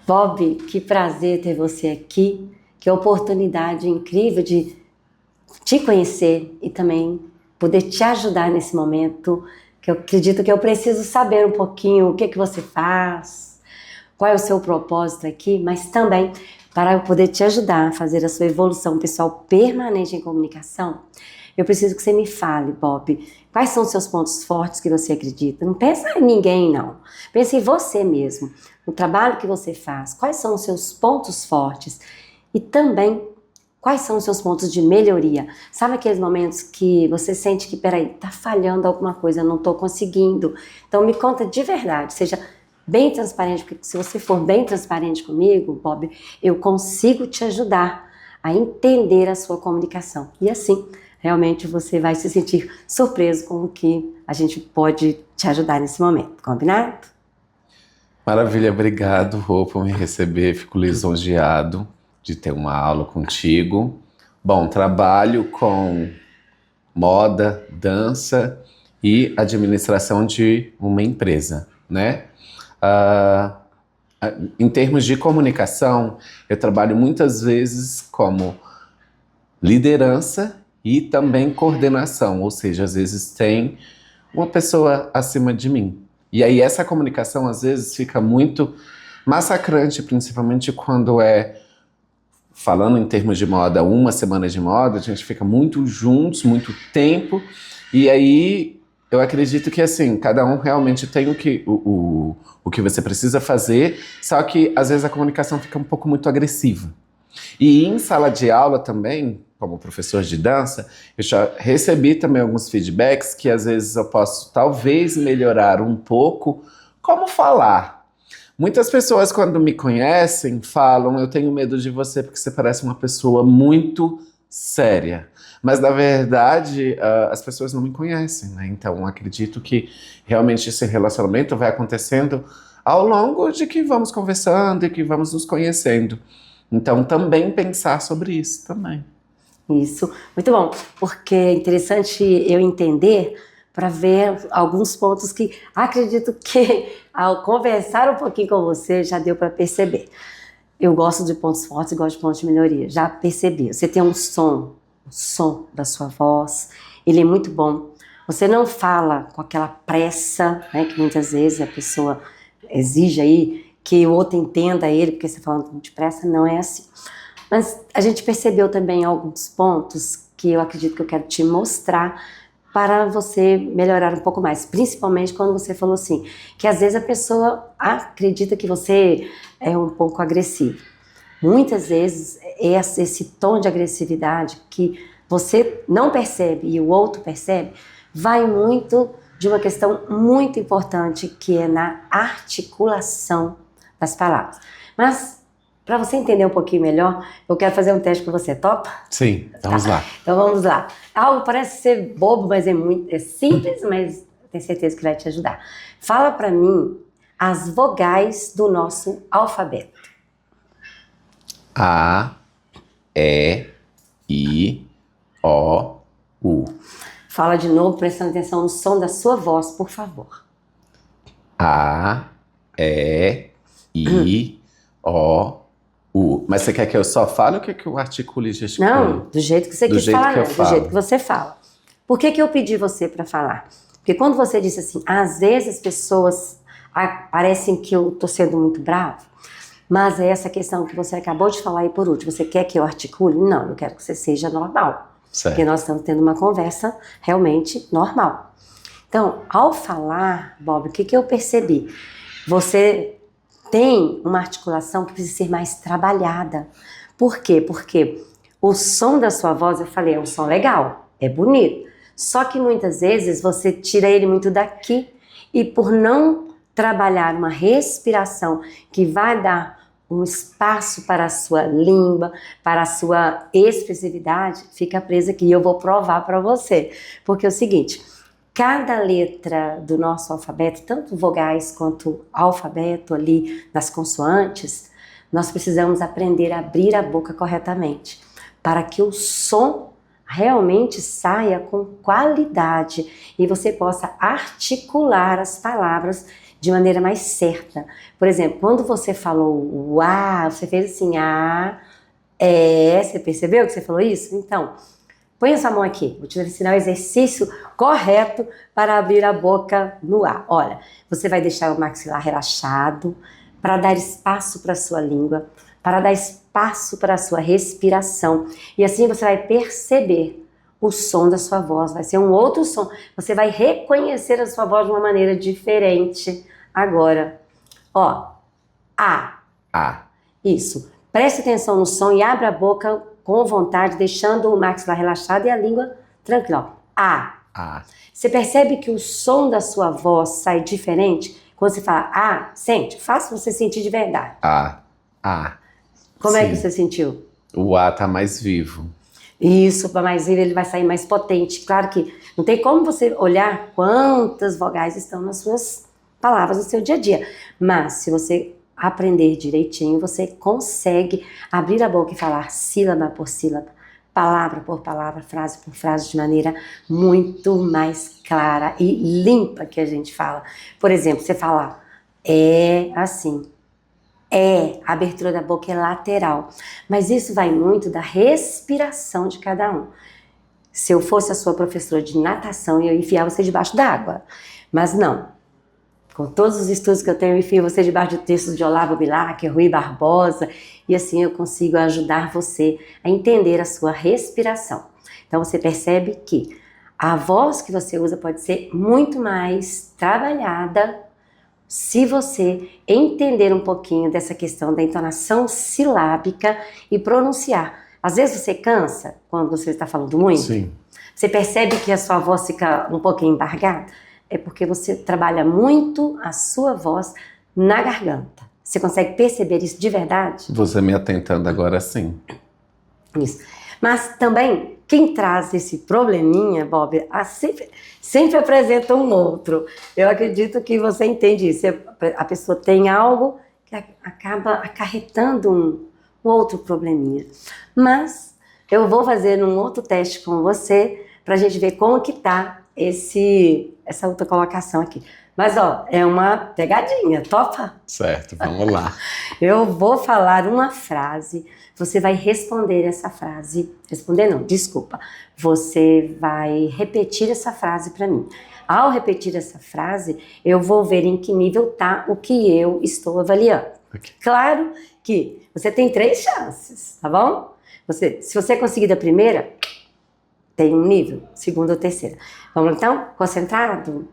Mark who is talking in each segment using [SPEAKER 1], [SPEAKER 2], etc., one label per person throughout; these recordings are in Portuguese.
[SPEAKER 1] Bob, que prazer ter você aqui, que oportunidade incrível de te conhecer e também poder te ajudar nesse momento, que eu acredito que eu preciso saber um pouquinho o que que você faz, qual é o seu propósito aqui, mas também para eu poder te ajudar a fazer a sua evolução pessoal permanente em comunicação. Eu preciso que você me fale, Bob, quais são os seus pontos fortes que você acredita? Não pensa em ninguém, não. Pensa em você mesmo, no trabalho que você faz, quais são os seus pontos fortes e também quais são os seus pontos de melhoria. Sabe aqueles momentos que você sente que, peraí, tá falhando alguma coisa, eu não tô conseguindo. Então me conta de verdade, seja bem transparente, porque se você for bem transparente comigo, Bob, eu consigo te ajudar a entender a sua comunicação. E assim, realmente você vai se sentir surpreso com o que a gente pode te ajudar nesse momento, combinado?
[SPEAKER 2] Maravilha, obrigado, Rô, por me receber. Fico lisonjeado de ter uma aula contigo. Bom, trabalho com moda, dança e administração de uma empresa, né? Ah, Em termos de comunicação, eu trabalho muitas vezes como liderança e também coordenação, ou seja, às vezes tem uma pessoa acima de mim. E aí essa comunicação às vezes fica muito massacrante, principalmente quando é, falando em termos de moda, uma semana de moda, a gente fica muito juntos, muito tempo, e aí eu acredito que assim, cada um realmente tem o que você precisa fazer, só que às vezes a comunicação fica um pouco muito agressiva. E em sala de aula também, como professor de dança, eu já recebi também alguns feedbacks que às vezes eu posso talvez melhorar um pouco como falar. Muitas pessoas quando me conhecem falam, eu tenho medo de você porque você parece uma pessoa muito séria. Mas na verdade, as pessoas não me conhecem, né? Então acredito que realmente esse relacionamento vai acontecendo ao longo de que vamos conversando e que vamos nos conhecendo. Então, também pensar sobre isso também.
[SPEAKER 1] Isso, muito bom, porque é interessante eu entender para ver alguns pontos que acredito que ao conversar um pouquinho com você já deu para perceber. Eu gosto de pontos fortes e gosto de pontos de melhoria, já percebi. Você tem um som, o som da sua voz, ele é muito bom. Você não fala com aquela pressa, né, que muitas vezes a pessoa exige aí que o outro entenda ele, porque você falando muito depressa, não é assim. Mas a gente percebeu também alguns pontos que eu acredito que eu quero te mostrar para você melhorar um pouco mais, principalmente quando você falou assim, que às vezes a pessoa acredita que você é um pouco agressivo. Muitas vezes esse tom de agressividade que você não percebe e o outro percebe, vai muito de uma questão muito importante que é na articulação das palavras. Mas para você entender um pouquinho melhor, eu quero fazer um teste com você, topa?
[SPEAKER 2] Sim, vamos lá.
[SPEAKER 1] Então vamos lá. Algo parece ser bobo, mas é simples, mas tenho certeza que vai te ajudar. Fala para mim as vogais do nosso alfabeto.
[SPEAKER 2] A, E, I, O, U.
[SPEAKER 1] Fala de novo, prestando atenção no som da sua voz, por favor.
[SPEAKER 2] A, E, I, O, U. Mas você quer que eu só fale ou quer que eu articule e gesticule?
[SPEAKER 1] Não, do jeito que você
[SPEAKER 2] Do
[SPEAKER 1] quis
[SPEAKER 2] jeito
[SPEAKER 1] falar,
[SPEAKER 2] que eu
[SPEAKER 1] não, do
[SPEAKER 2] falo.
[SPEAKER 1] jeito que você fala. Por que eu pedi você para falar? Porque quando você disse assim, às vezes as pessoas parecem que eu tô sendo muito bravo, mas é essa questão que você acabou de falar aí por último. Você quer que eu articule? Não, eu quero que você seja normal.
[SPEAKER 2] Certo.
[SPEAKER 1] Porque nós estamos tendo uma conversa realmente normal. Então, ao falar, Bob, o que eu percebi? Você tem uma articulação que precisa ser mais trabalhada. Por quê? Porque o som da sua voz, eu falei, é um som legal, é bonito. Só que muitas vezes você tira ele muito daqui e por não trabalhar uma respiração que vai dar um espaço para a sua língua, para a sua expressividade, fica presa aqui e eu vou provar para você. Porque é o seguinte, cada letra do nosso alfabeto, tanto vogais quanto alfabeto ali nas consoantes, nós precisamos aprender a abrir a boca corretamente, para que o som realmente saia com qualidade e você possa articular as palavras de maneira mais certa. Por exemplo, quando você falou o A, você fez assim, A, você percebeu que você falou isso? Então, põe a sua mão aqui, vou te ensinar o exercício correto para abrir a boca no A. Olha, você vai deixar o maxilar relaxado para dar espaço para a sua língua, para dar espaço para a sua respiração. E assim você vai perceber o som da sua voz, vai ser um outro som. Você vai reconhecer a sua voz de uma maneira diferente agora. Ó, A.
[SPEAKER 2] A.
[SPEAKER 1] Isso. Preste atenção no som e abra a boca com vontade, deixando o maxilar relaxado e a língua tranquila. Ó. A.
[SPEAKER 2] A.
[SPEAKER 1] Você percebe que o som da sua voz sai diferente? Quando você fala A, sente. Faça você sentir de verdade.
[SPEAKER 2] A. A.
[SPEAKER 1] Como
[SPEAKER 2] Sim.
[SPEAKER 1] é que você sentiu?
[SPEAKER 2] O A tá mais vivo.
[SPEAKER 1] Isso, para mais vivo ele vai sair mais potente. Claro que não tem como você olhar quantas vogais estão nas suas palavras no seu dia a dia. Mas se você aprender direitinho, você consegue abrir a boca e falar sílaba por sílaba, palavra por palavra, frase por frase, de maneira muito mais clara e limpa que a gente fala. Por exemplo, você fala assim. A abertura da boca é lateral, mas isso vai muito da respiração de cada um. Se eu fosse a sua professora de natação, eu ia enfiar você debaixo d'água, mas não. Com todos os estudos que eu tenho, eu enfio você debaixo de textos de Olavo Bilac, Rui Barbosa, e assim eu consigo ajudar você a entender a sua respiração. Então você percebe que a voz que você usa pode ser muito mais trabalhada se você entender um pouquinho dessa questão da entonação silábica e pronunciar. Às vezes você cansa quando você está falando muito.
[SPEAKER 2] Sim.
[SPEAKER 1] Você percebe que a sua voz fica um pouquinho embargada? É porque você trabalha muito a sua voz na garganta. Você consegue perceber isso de verdade?
[SPEAKER 2] Você me atentando agora, sim.
[SPEAKER 1] Isso. Mas também, quem traz esse probleminha, Bob, sempre apresenta um outro. Eu acredito que você entende isso. A pessoa tem algo que acaba acarretando um outro probleminha. Mas eu vou fazer um outro teste com você para a gente ver como que tá essa outra colocação aqui. Mas, ó, é uma pegadinha, topa?
[SPEAKER 2] Certo, vamos lá.
[SPEAKER 1] Eu vou falar uma frase, você vai responder essa frase. Responder não, desculpa. Você vai repetir essa frase para mim. Ao repetir essa frase, eu vou ver em que nível tá o que eu estou avaliando.
[SPEAKER 2] Okay.
[SPEAKER 1] Claro que você tem 3 chances, tá bom? Se você conseguir da primeira, tem um nível, segunda ou terceira. Vamos então? Concentrado?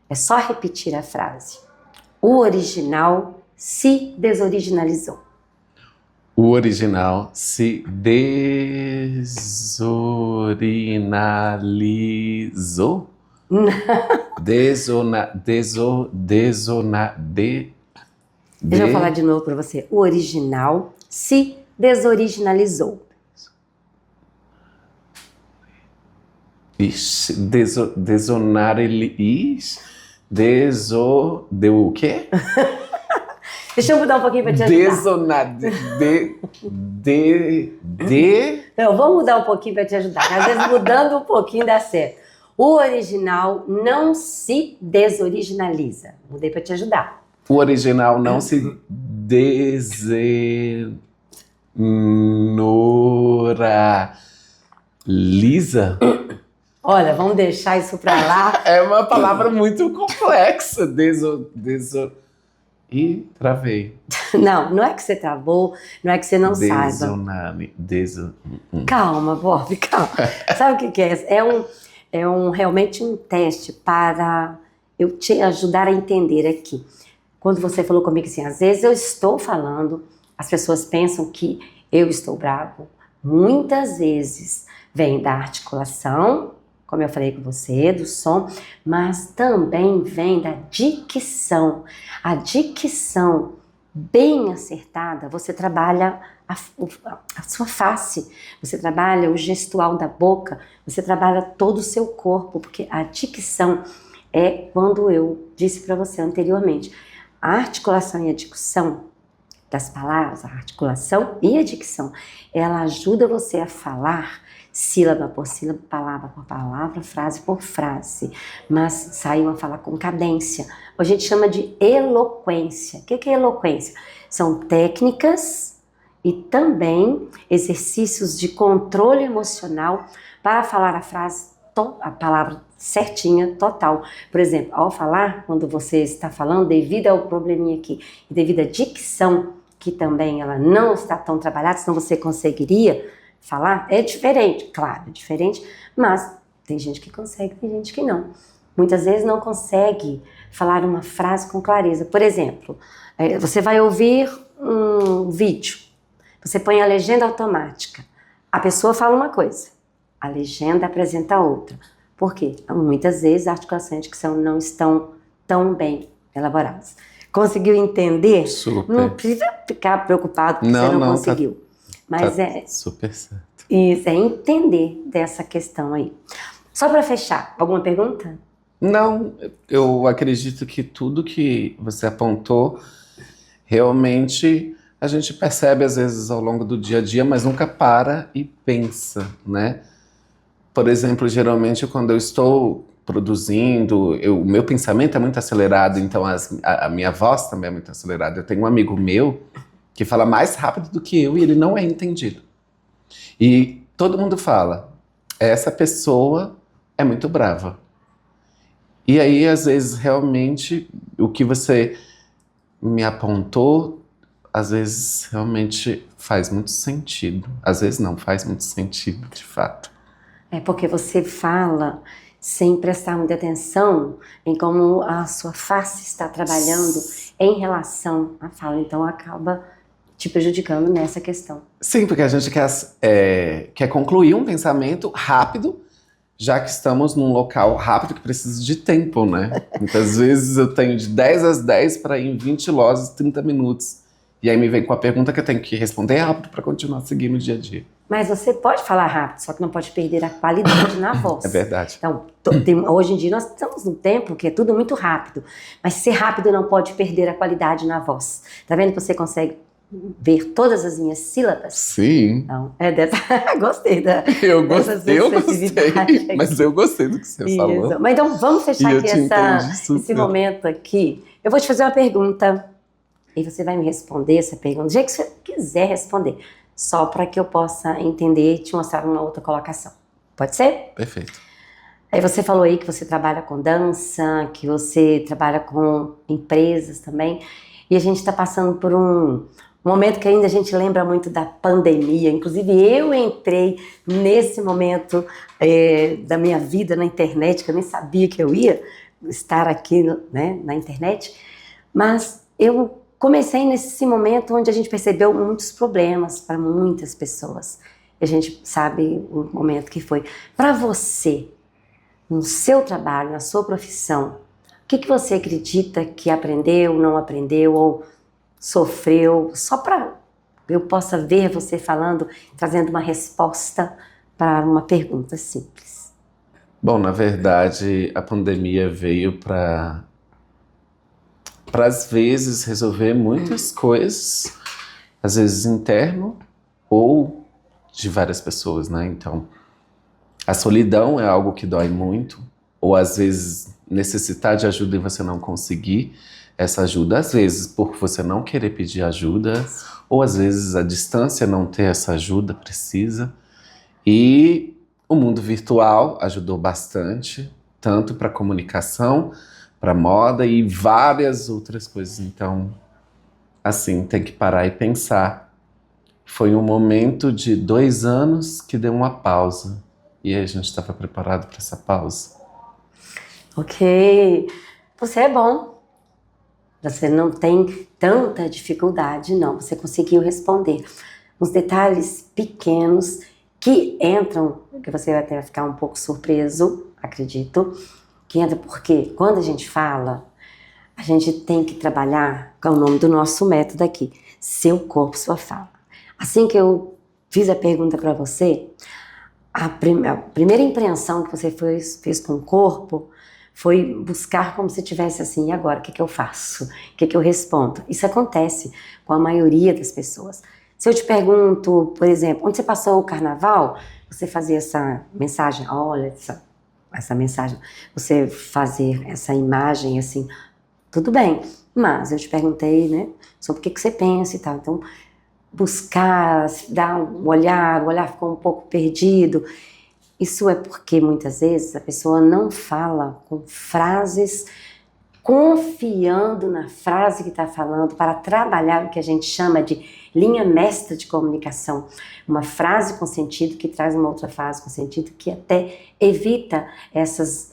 [SPEAKER 1] É só repetir a frase. O original se desoriginalizou.
[SPEAKER 2] O original se desorinalizou?
[SPEAKER 1] Deixa eu falar de novo para você. O original se desoriginalizou.
[SPEAKER 2] Ixi, deu o quê?
[SPEAKER 1] Deixa eu mudar um pouquinho para te ajudar. Não, vamos mudar um pouquinho para te ajudar. Às vezes mudando um pouquinho dá certo. O original não se desoriginaliza. Mudei para te ajudar.
[SPEAKER 2] O original não se desenoraliza?
[SPEAKER 1] Olha, vamos deixar isso para lá.
[SPEAKER 2] É uma palavra muito complexa. Ih, travei.
[SPEAKER 1] Não é que você travou, não é que você não saiba. Calma, Bob, calma. Sabe o que é? Realmente um teste para eu te ajudar a entender aqui. Quando você falou comigo assim, às vezes eu estou falando, as pessoas pensam que eu estou bravo. Muitas vezes vem da articulação, como eu falei com você, do som, mas também vem da dicção. A dicção bem acertada, você trabalha a sua face, você trabalha o gestual da boca, você trabalha todo o seu corpo, porque a dicção é quando eu disse para você anteriormente, a articulação e a dicção das palavras, a articulação e a dicção, ela ajuda você a falar sílaba por sílaba, palavra por palavra, frase por frase, mas sai uma fala com cadência. A gente chama de eloquência. O que é eloquência? São técnicas e também exercícios de controle emocional para falar a frase, a palavra certinha, total. Por exemplo, ao falar, quando você está falando, devido ao probleminha aqui, e devido à dicção, que também ela não está tão trabalhada, senão você conseguiria falar, é diferente, claro, é diferente, mas tem gente que consegue, tem gente que não. Muitas vezes não consegue falar uma frase com clareza. Por exemplo, você vai ouvir um vídeo, você põe a legenda automática, a pessoa fala uma coisa, a legenda apresenta outra. Por quê? Muitas vezes a articulação e a dicção não estão tão bem elaboradas. Conseguiu entender?
[SPEAKER 2] Super.
[SPEAKER 1] Não precisa ficar preocupado porque você não conseguiu. Mas
[SPEAKER 2] tá super certo.
[SPEAKER 1] Isso, é entender dessa questão aí. Só para fechar, alguma pergunta?
[SPEAKER 2] Não, eu acredito que tudo que você apontou, realmente a gente percebe às vezes ao longo do dia a dia, mas nunca para e pensa, né? Por exemplo, geralmente quando eu estou produzindo, o meu pensamento é muito acelerado, então a minha voz também é muito acelerada. Eu tenho um amigo meu que fala mais rápido do que eu e ele não é entendido. E todo mundo fala, essa pessoa é muito brava. E aí, às vezes, realmente, o que você me apontou, às vezes, realmente faz muito sentido. Às vezes não, faz muito sentido, de fato.
[SPEAKER 1] É porque você fala sem prestar muita atenção em como a sua face está trabalhando em relação à fala. Então, acaba te prejudicando nessa questão.
[SPEAKER 2] Sim, porque a gente quer concluir um pensamento rápido, já que estamos num local rápido que precisa de tempo, né? Muitas vezes eu tenho de 10 às 10 para ir em 20 lojas, 30 minutos. E aí me vem com a pergunta que eu tenho que responder rápido para continuar seguindo o dia a dia.
[SPEAKER 1] Mas você pode falar rápido, só que não pode perder a qualidade na voz.
[SPEAKER 2] É verdade.
[SPEAKER 1] Então, hoje em dia nós estamos num tempo que é tudo muito rápido. Mas ser rápido não pode perder a qualidade na voz. Tá vendo que você consegue ver todas as minhas sílabas?
[SPEAKER 2] Sim.
[SPEAKER 1] Então, gostei
[SPEAKER 2] eu gostei, mas eu gostei do que você falou.
[SPEAKER 1] Mas então vamos fechar aqui esse momento aqui. Eu vou te fazer uma pergunta e você vai me responder essa pergunta do jeito que você quiser responder, só para que eu possa entender e te mostrar uma outra colocação. Pode ser?
[SPEAKER 2] Perfeito.
[SPEAKER 1] Aí você falou aí que você trabalha com dança, que você trabalha com empresas também, e a gente está passando por um momento que ainda a gente lembra muito da pandemia. Inclusive eu entrei nesse momento da minha vida na internet, que eu nem sabia que eu ia estar aqui, né, na internet, mas eu comecei nesse momento onde a gente percebeu muitos problemas para muitas pessoas. E a gente sabe o momento que foi. Para você, no seu trabalho, na sua profissão, o que você acredita que aprendeu, não aprendeu ou sofreu, só para eu possa ver você falando, trazendo uma resposta para uma pergunta simples?
[SPEAKER 2] Bom, na verdade, a pandemia veio para às vezes resolver muitas coisas, às vezes interno ou de várias pessoas, né? Então, a solidão é algo que dói muito, ou às vezes necessitar de ajuda e você não conseguir essa ajuda, às vezes por você não querer pedir ajuda, ou às vezes a distância não ter essa ajuda precisa. E o mundo virtual ajudou bastante, tanto para comunicação, para moda e várias outras coisas. Então, assim, tem que parar e pensar. Foi um momento de 2 anos que deu uma pausa. E a gente estava preparado para essa pausa.
[SPEAKER 1] Ok. Você é bom. Você não tem tanta dificuldade, não. Você conseguiu responder. Uns detalhes pequenos que entram, que você vai até ficar um pouco surpreso, acredito, que entra porque quando a gente fala, a gente tem que trabalhar com o nome do nosso método aqui, seu corpo, sua fala. Assim que eu fiz a pergunta para você, a primeira impressão que você fez com o corpo foi buscar como se tivesse assim, e agora, o que eu faço? O que eu respondo? Isso acontece com a maioria das pessoas. Se eu te pergunto, por exemplo, onde você passou o carnaval, você fazia essa mensagem, olha essa mensagem, você fazer essa imagem assim, tudo bem, mas eu te perguntei, né, sobre o que você pensa e tal, então buscar, dar um olhar, o olhar ficou um pouco perdido. Isso é porque muitas vezes a pessoa não fala com frases, confiando na frase que está falando para trabalhar o que a gente chama de linha mestra de comunicação. Uma frase com sentido que traz uma outra frase com sentido que até evita essas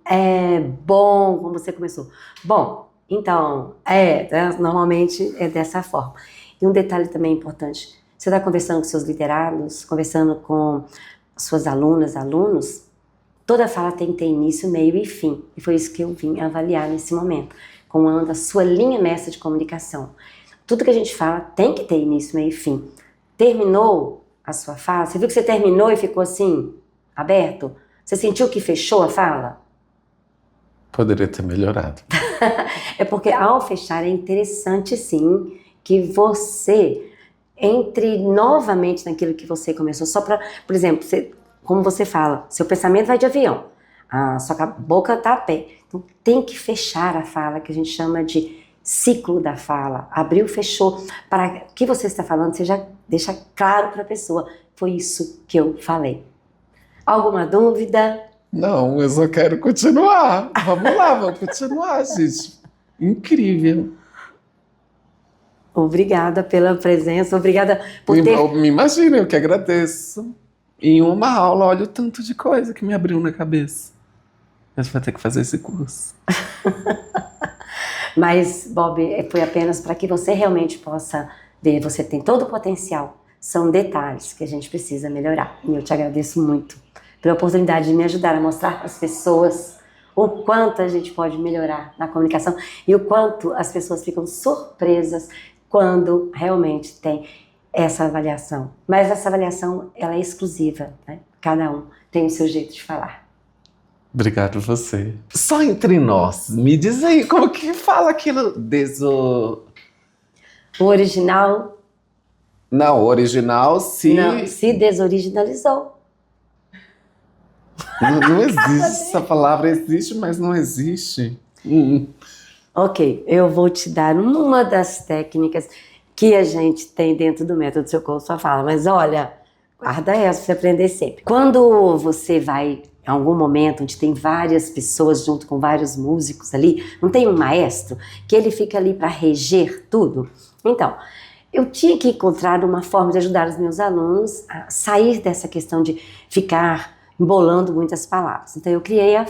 [SPEAKER 1] é bom, como você começou. Bom, então, normalmente é dessa forma. E um detalhe também importante, você está conversando com seus liderados, conversando com suas alunas, alunos, toda fala tem que ter início, meio e fim. E foi isso que eu vim avaliar nesse momento, como anda a sua linha mestra de comunicação. Tudo que a gente fala tem que ter início, meio e fim. Terminou a sua fala? Você viu que você terminou e ficou assim, aberto? Você sentiu que fechou a fala?
[SPEAKER 2] Poderia ter melhorado.
[SPEAKER 1] É porque ao fechar é interessante sim que você entre novamente naquilo que você começou, só para, por exemplo, como você fala, seu pensamento vai de avião, a sua boca está a pé, então tem que fechar a fala, que a gente chama de ciclo da fala, abriu, fechou, para o que você está falando, você já deixa claro para a pessoa, foi isso que eu falei. Alguma dúvida?
[SPEAKER 2] Não, eu só quero continuar. Vamos lá, vamos continuar, gente. Incrível.
[SPEAKER 1] Obrigada pela presença, obrigada por ter...
[SPEAKER 2] Me imagina, eu que agradeço. Em uma aula, olha o tanto de coisa que me abriu na cabeça. A gente vai ter que fazer esse curso.
[SPEAKER 1] Mas, Bob, foi apenas para que você realmente possa ver, você tem todo o potencial. São detalhes que a gente precisa melhorar. E eu te agradeço muito pela oportunidade de me ajudar a mostrar para as pessoas o quanto a gente pode melhorar na comunicação e o quanto as pessoas ficam surpresas quando realmente tem essa avaliação. Mas essa avaliação, ela é exclusiva, né? Cada um tem o seu jeito de falar.
[SPEAKER 2] Obrigado você. Só entre nós, me diz aí, como que fala aquilo
[SPEAKER 1] O original...
[SPEAKER 2] Não, o original
[SPEAKER 1] se desoriginalizou.
[SPEAKER 2] Não existe, essa palavra existe, mas não existe.
[SPEAKER 1] Ok, eu vou te dar uma das técnicas que a gente tem dentro do método Seu Corpo Sua Fala, mas olha, guarda essa para você aprender sempre. Quando você vai em algum momento onde tem várias pessoas junto com vários músicos ali, não tem um maestro que ele fica ali para reger tudo? Então, eu tinha que encontrar uma forma de ajudar os meus alunos a sair dessa questão de ficar embolando muitas palavras. Então eu criei a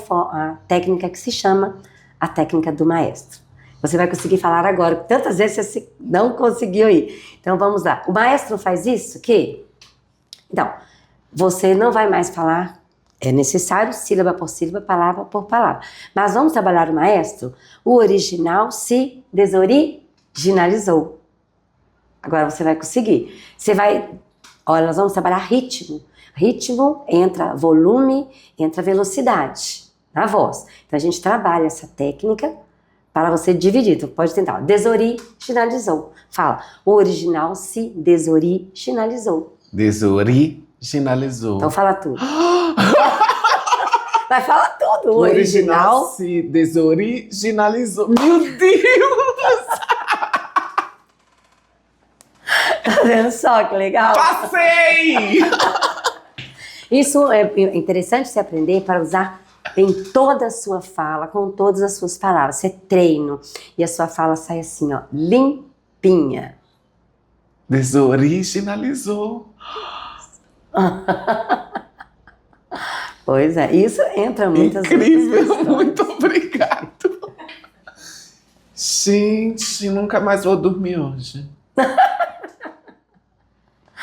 [SPEAKER 1] técnica que se chama a técnica do maestro. Você vai conseguir falar agora, tantas vezes você não conseguiu ir. Então vamos lá. O maestro faz isso, Então, você não vai mais falar, é necessário sílaba por sílaba, palavra por palavra. Mas vamos trabalhar o maestro? O original se desoriginalizou. Agora você vai conseguir. Olha, nós vamos trabalhar ritmo. Ritmo entra volume, entra velocidade na voz. Então a gente trabalha essa técnica para você dividir. Então pode tentar. Desoriginalizou. Fala. O original se desoriginalizou.
[SPEAKER 2] Desoriginalizou.
[SPEAKER 1] Então fala tudo. Vai falar tudo.
[SPEAKER 2] O original se desoriginalizou. Meu Deus!
[SPEAKER 1] Tá vendo só que legal?
[SPEAKER 2] Passei!
[SPEAKER 1] Isso é interessante você aprender para usar em toda a sua fala, com todas as suas palavras. Você treina e a sua fala sai assim, ó, limpinha.
[SPEAKER 2] Desoriginalizou.
[SPEAKER 1] Pois é, isso entra muitas
[SPEAKER 2] Incrível, muito obrigado. Gente, nunca mais vou dormir hoje.